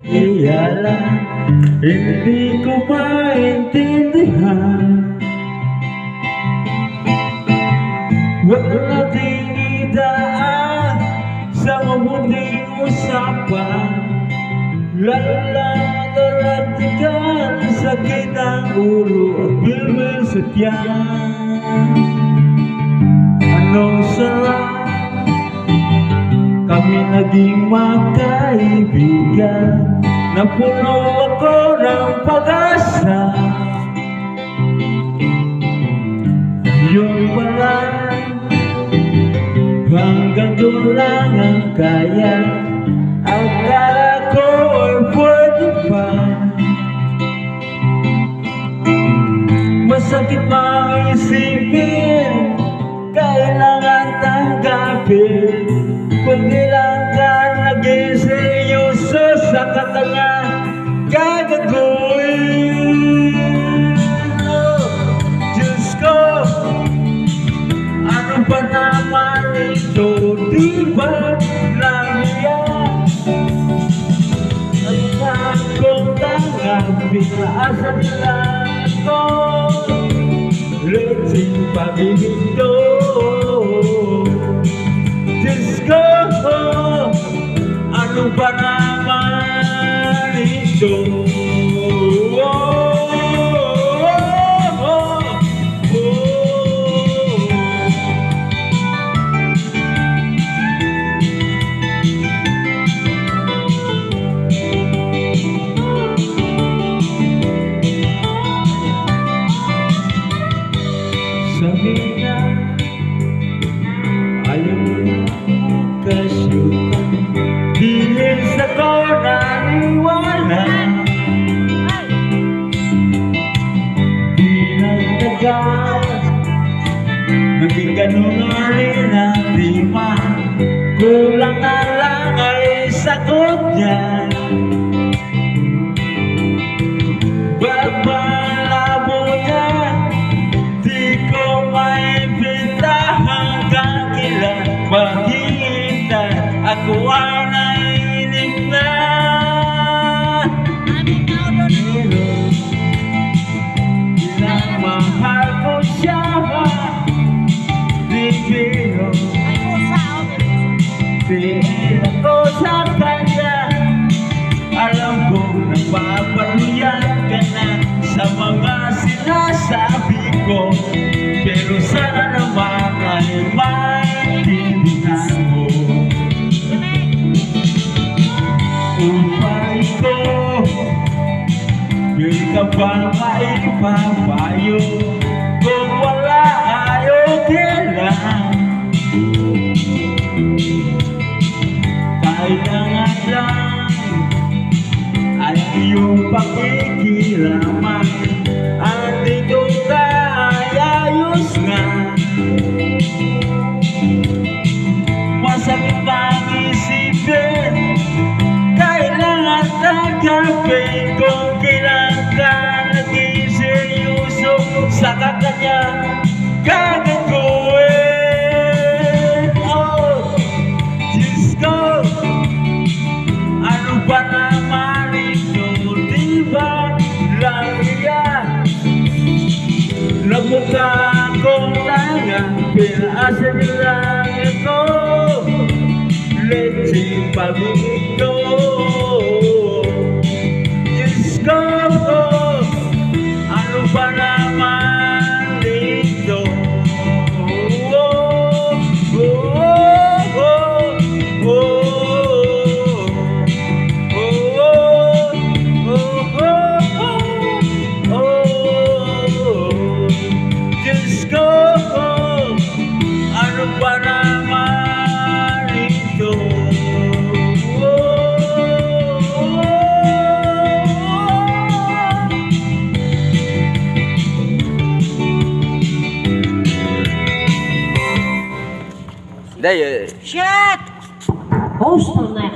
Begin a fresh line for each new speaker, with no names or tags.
Iyala, hindi ko maintindihan. Wala nating idaan sa mabuting usapan. Lalo lang narating sakit ang ulo at bilbil sa tiyan. Anong sarap kami naging magkaibigan, napuno ako ng pag-asa. Yun pala, hanggang doon lang ang kaya. Akala ko ay pwede pa. Masakit mang isipin, kailangan tanggapin. Kung ilang ka naging seryoso sa katanga gagawin. Oh, Diyos ko, ano ba naman ito? Di ba nahiya? Ang akong tanggapin, asa nila ako, lecheng pag-ibig to. Diyos ko, ano ba naman ito? Sabi na ayaw mo kasyutan, dihil sa ko naniwala. Di nagtagal, naging ganun na rin ang tima. Kulang na lang ay sagot niya. Ba't malabo niya? Di ko maibita hanggang kailan maghihintay. Ako ay naiinig na. Pero pinamahal ko siya. Di biro, tingin ako sa kanya. Alam ko napapaluyan ka na sa mga sinasabi ko, pero sana naman ay maintindihan mo. Upay ko, yun ka bang maipapayo? Kung wala ay okay lang. Kahit na nga lang ay iyong pakikiraman, andito ka ay ayos nga. Masakit ang isipin, kailangan tanggapin. Kung kailan ka naging seryoso sa kakanya gagawin. Oh, Diyos ko, ano ba naman ito? Di ba lang yan? Nagmukha akong tangang pinasa nilang ito, lecheng pag-ibig to. Diyos ko, ano ba naman ito? Diyos ko, ano ba naman ito?
Shit!
Host ng next.